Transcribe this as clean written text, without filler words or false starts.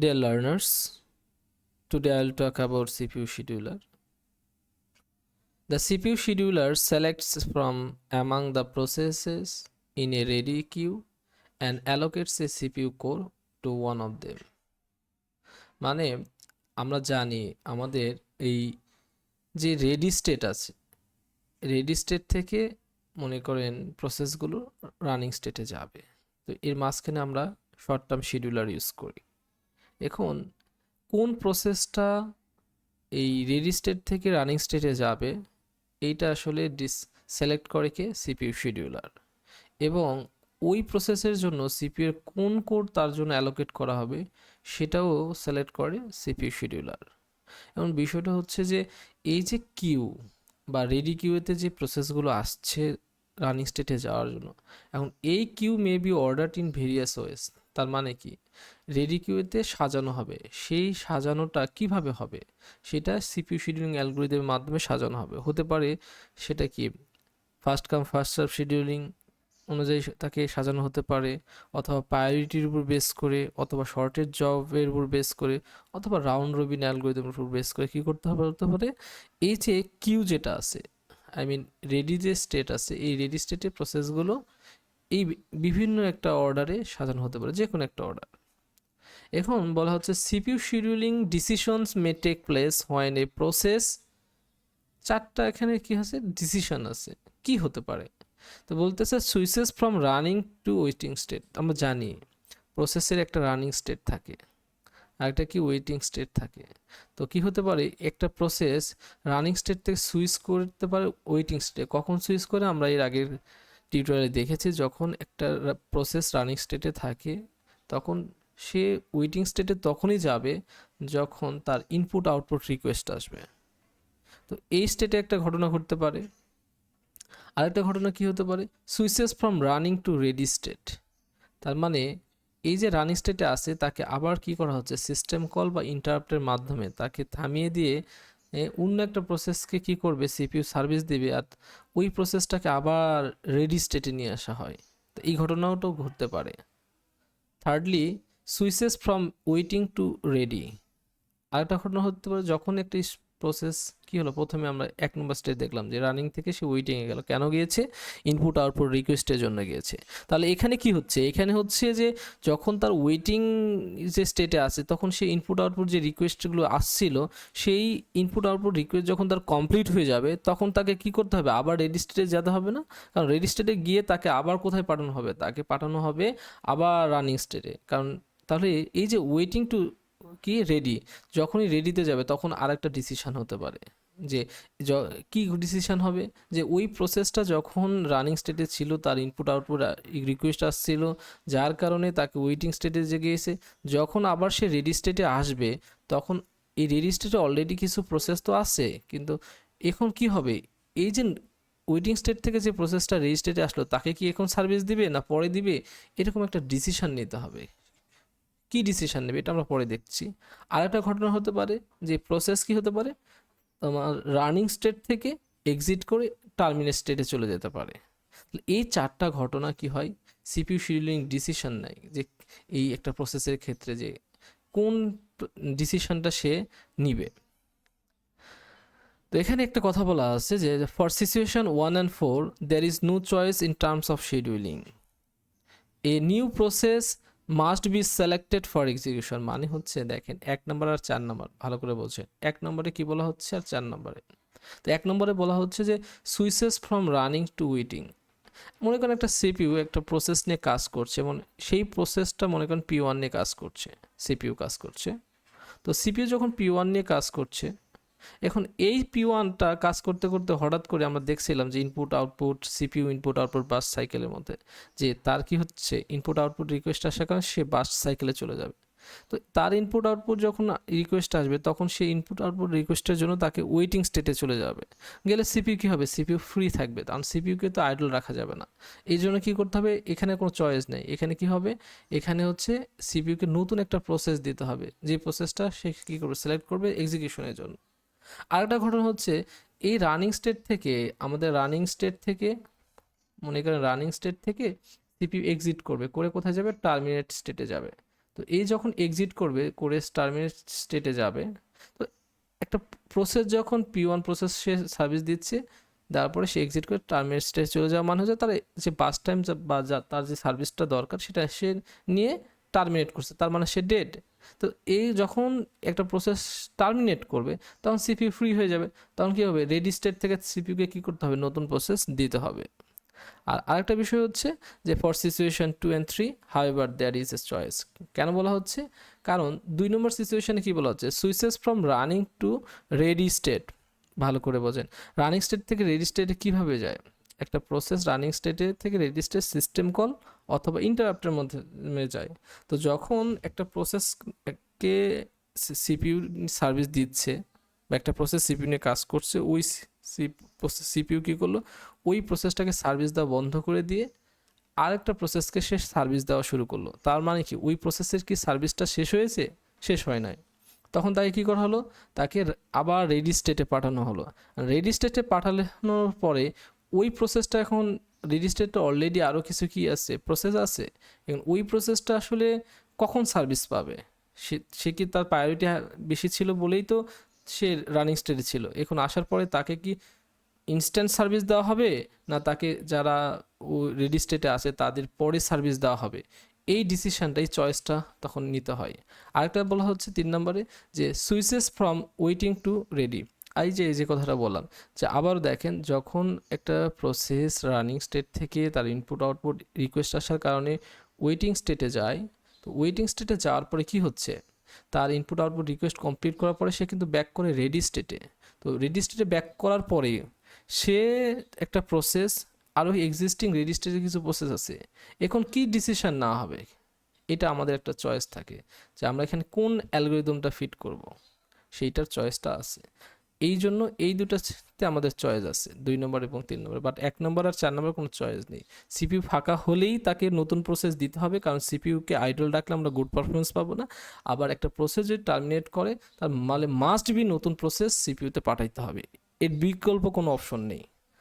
Dear learners, today I'll talk about CPU scheduler. The CPU scheduler selects from among the processes in a ready queue and allocates a CPU core to one of them. মানে আমরা জানি আমাদের এই যে ready state আছে, ready state থেকে মনে করেন প্রসেসগুলো রানিং স্টেটে যাবে। তো এর মাঝখানে আমরা শর্ট টার্ম শিডিউলার ইউজ করি। এখন কোন প্রসেসটা এই রেডি স্টেট থেকে রানিং স্টেটে যাবে এইটা আসলে সিলেক্ট করে কে সিপিইউ শিডিউলার, এবং ওই প্রসেসের জন্য সিপিইউ এর কোন কোড তার জন্য অ্যালোকেট করা হবে সেটাও সিলেক্ট করে সিপিইউ শিডিউলার। এখন বিষয়টা হচ্ছে যে এই যে কিউ বা রেডি কিউতে যে প্রসেসগুলো আসছে রানিং স্টেটে যাওয়ার জন্য, এখন এই Q may be ordered in various ways. তার মানে কি, রেডি কিউতে সাজানো হবে, সেই সাজানোটা কিভাবে হবে সেটা সিপিইউ শিডিউলিং অ্যালগরিদমের মাধ্যমে সাজানো হবে। হতে পারে সেটা কি first come first serve scheduling অনুযায়ী তাকে সাজানো হতে পারে, অথবা প্রায়োরিটির উপর বেস করে, অথবা শর্টেজ জবের উপর বেস করে, অথবা রাউন্ড রবিন অ্যালগরিদমের উপর বেস করে কী করতে হবে হতে পারে, এই যে কিউ যেটা আছে, আই মিন রেডি যে স্টেট আছে, এই রেডি স্টেটের প্রসেসগুলো এই বিভিন্ন একটা অর্ডারে সাজানো হতে পারে, যে কোনো একটা অর্ডার। এখন বলা হচ্ছে CPU scheduling decisions may take place when a process, চারটা এখানে কি আছে ডিসিশন আছে, কি হতে পারে। তো বলতেছে switches from running to waiting state. আমরা জানি প্রসেসের একটা রানিং স্টেট থাকে আর একটা কি ওয়েটিং স্টেট থাকে। তো কি হতে পারে, একটা প্রসেস রানিং স্টেট থেকে সুইচ করতে পারে ওয়েটিং স্টেটে। কখন সুইচ করে, আমরা এর আগের টিউটোরিয়ালে দেখেছি, যখন একটা প্রসেস রানিং স্টেটে থাকে তখন সে ওয়েটিং স্টেটে তখনই যাবে যখন তার ইনপুট আউটপুট রিকোয়েস্ট আসবে। তো এই স্টেটে একটা ঘটনা ঘটতে পারে। আরেকটা ঘটনা কি হতে পারে, switches from running to ready state. তার মানে এই যে রানিং স্টেটে আছে তাকে আবার কি করা হচ্ছে, সিস্টেম কল বা ইন্টারাপ্টের মাধ্যমে তাকে থামিয়ে দিয়ে অন্য একটা প্রসেসকে কি করবে, সিপিইউ সার্ভিস দিবে, আর ওই প্রসেসটাকে আবার রেডি স্টেটে নিয়ে আসা হয়। তো এই ঘটনাটাও ঘটতে পারে। Thirdly, switches from waiting to ready. আরেকটা ঘটনা হতে পারে, যখন একটি প্রসেস কি হলো, প্রথমে আমরা এক নম্বর স্টেজ দেখলাম যে রানিং থেকে সে ওয়েটিংয়ে গেল, কেন গিয়েছে, ইনপুট আউটপুট রিকোয়েস্টের জন্য গিয়েছে। তাহলে এখানে কি হচ্ছে, এখানে হচ্ছে যে যখন তার ওয়েটিং যে স্টেটে আছে তখন সে ইনপুট আউটপুট যে রিকোয়েস্টগুলো আসছিল, সেই ইনপুট আউটপুট রিকোয়েস্ট যখন তার কমপ্লিট হয়ে যাবে তখন তাকে কি করতে হবে, আবার রেডি স্টেটে যেতে হবে না? কারণ রেডি স্টেটে গিয়ে তাকে আবার কোথায় পাঠানো হবে, তাকে পাঠানো হবে আবার রানিং স্টেটে। কারণ তাহলে এই যে ওয়েটিং টু কি রেডি, যখনই রেডিতে যাবে তখন আরেকটা ডিসিশন হতে পারে, যে কি ডিসিশন হবে, যে ওই প্রসেসটা যখন রানিং স্টেটে ছিল তার ইনপুট আউটপুট রিকোয়েস্ট আসছিল, যার কারণে তাকে ওয়েটিং স্টেটে যে গিয়েছে, যখন আবার সে রেডি স্টেটে আসবে তখন এই রেডি স্টেটে অলরেডি কিছু প্রসেস তো আছে, কিন্তু এখন কি হবে, এই যে ওয়েটিং স্টেট থেকে যে প্রসেসটা রেডি স্টেটে আসলো তাকে কি এখন সার্ভিস দিবে না পরে দিবে, এরকম একটা ডিসিশন নিতে হবে। কি ডিসিশন নেবে এটা আমরা পরে দেখছি। আর একটা ঘটনা হতে পারে যে প্রসেস কি হতে পারে, তোমার রানিং স্টেট থেকে এক্সিট করে টার্মিনেট স্টেটে চলে যেতে পারে। এই চারটা ঘটনা কি হয়, সিপিইউ শিডিউলিং ডিসিশন নেয় যে এই একটা প্রসেসের ক্ষেত্রে যে কোন ডিসিশনটা সে নিবে। তো এখানে একটা কথা বলা আছে যে for situation 1 and 4 there is no choice in terms of scheduling. A new process must be selected for execution. মানে হচ্ছে দেখেন 1 নম্বর আর 4 নম্বর ভালো করে বলছে, 1 নম্বরে কি বলা হচ্ছে আর 4 নম্বরে। তো 1 নম্বরে বলা হচ্ছে যে switches from running to waiting. মনে করেন একটা সিপিইউ একটা প্রসেস নিয়ে কাজ করছে, এবং সেই প্রসেসটা মনে করেন P1 নিয়ে কাজ করছে, সিপিইউ কাজ করছে। তো সিপিইউ যখন P1 নিয়ে কাজ করছে, এখন এই P1টা কাজ করতে করতে হঠাৎ করে আমরা দেখছিলাম যে input output CPU input output bus সাইকেলের মধ্যে, যে তার কি হচ্ছে ইনপুট আউটপুট রিকোয়েস্ট আসার কারণে সে বাস সাইকেলে চলে যাবে। তো তার ইনপুট আউটপুট যখন রিকোয়েস্ট আসবে তখন সেই ইনপুট আউটপুট রিকোয়েস্টের জন্য তাকে ওয়েটিং স্টেটে চলে যাবে। গেলে সিপিইউ কী হবে, সিপিইউ ফ্রি থাকবে, কারণ সিপিইউকে তো আইডল রাখা যাবে না। এই জন্য কী করতে হবে, এখানে কোনো চয়েস নেই। এখানে কি হবে, এখানে হচ্ছে সিপিইউকে নতুন একটা প্রসেস দিতে হবে, যে প্রসেসটা সে কী করবে, সিলেক্ট করবে এক্সিকিউশনের জন্য। আরেকটা ঘটনা হচ্ছে এই রানিং স্টেট থেকে, আমাদের রানিং স্টেট থেকে মনে করেন রানিং স্টেট থেকে সিপিইউ এক্সিট করবে, করে কোথায় যাবে, টার্মিনেট স্টেটে যাবে। তো এই যখন এক্সিট করবে করে টার্মিনেট স্টেটে যাবে, তো একটা প্রসেস যখন P1 প্রসেস সে সার্ভিস দিচ্ছে, তারপরে সে এক্সিট করে টার্মিনেট স্টেটে চলে যাওয়া মানে হচ্ছে তার যে বাস টাইম বা তার যে সার্ভিসটা দরকার সেটা সে নিয়ে টার্মিনেট করছে, তার মানে সে ডেড। তো এই যখন একটা প্রসেস টার্মিনেট করবে তখন সিপিইউ ফ্রি হয়ে যাবে, তখন কী হবে, রেডি স্টেট থেকে সিপিইউকে কী করতে হবে, নতুন প্রসেস দিতে হবে। আর আরেকটা বিষয় হচ্ছে যে for situation 2 and 3 however there is a choice. কেন বলা হচ্ছে, কারণ 2 নম্বর সিচুয়েশনে কি বলা হচ্ছে, switches from running to ready state. ভালো করে বোঝেন, রানিং স্টেট থেকে রেডি স্টেটে কিভাবে যায়। একটা প্রসেস রানিং স্টেটে থেকে রেডি স্টেট সিস্টেম কল অথবা ইন্টারাপ্টের মধ্যে যায়। তো যখন একটা প্রসেসকে সিপিইউ সার্ভিস দিচ্ছে বা একটা প্রসেস সিপিইউ নিয়ে কাজ করছে, ওই সিপিইউ কী করলো, ওই প্রসেসটাকে সার্ভিস দেওয়া বন্ধ করে দিয়ে আরেকটা প্রসেসকে সে সার্ভিস দেওয়া শুরু করলো। তার মানে কি ওই প্রসেসের কি সার্ভিসটা শেষ হয়েছে, শেষ হয় নাই। তখন তাকে কী করা হলো, তাকে আবার রেডি স্টেটে পাঠানো হলো। রেডি স্টেটে পাঠানোর পরে ওই প্রসেসটা এখন রেডি স্টেটে অলরেডি আরও কিছু কি আছে, প্রসেস আছে। এখন ওই প্রসেসটা আসলে কখন সার্ভিস পাবে, সে কি তার প্রায়োরিটি বেশি ছিল বলেই তো সে রানিং স্টেটে ছিল। এখন আসার পরে তাকে কি ইনস্ট্যান্ট সার্ভিস দেওয়া হবে, না তাকে যারা ও রেডি স্টেটে আছে তাদের পরে সার্ভিস দেওয়া হবে, এই ডিসিশনটা, এই চয়েসটা তখন নিতে হয়। আরেকটা বলা হচ্ছে 3 নম্বরে যে switches from waiting to ready. এই যে কথাটা বললাম, যে আবার দেখেন যখন একটা প্রসেস রানিং স্টেট থেকে তার ইনপুট আউটপুট রিকোয়েস্ট আসার কারণে ওয়েটিং স্টেটে যায়, তো ওয়েটিং স্টেটে যাওয়ার পরে কি হচ্ছে, তার ইনপুট আউটপুট রিকোয়েস্ট কমপ্লিট করার পরে সে কিন্তু ব্যাক করে রেডি স্টেটে। তো রেডি স্টেটে ব্যাক করার পরে সে একটা প্রসেস, আরও এক্সিস্টিং রেডি স্টেটে কিছু প্রসেস আছে, এখন কি ডিসিশন না হবে, এটা আমাদের একটা চয়েস থাকে যে আমরা এখানে কোন অ্যালগোরিদমটা ফিট করব, সেইটার চয়েসটা আছে। এই জন্য এই দুটাতে আমাদের চয়েস আছে, 2 নম্বর এবং 3 নম্বর। বাট 1 নম্বর আর 4 নম্বর কোনো চয়েস নেই। সিপিইউ ফাঁকা হলেই তাকে নতুন প্রসেস দিতে হবে, কারণ সিপিইউকে আইডল রাখলে আমরা গুড পারফরমেন্স পাবো না। আবার একটা প্রসেস যদি টার্মিনেট করে তার মানে মাস্ট বি নতুন প্রসেস সিপিইউতে পাঠাইতে হবে, এর বিকল্প কোনো অপশন নেই।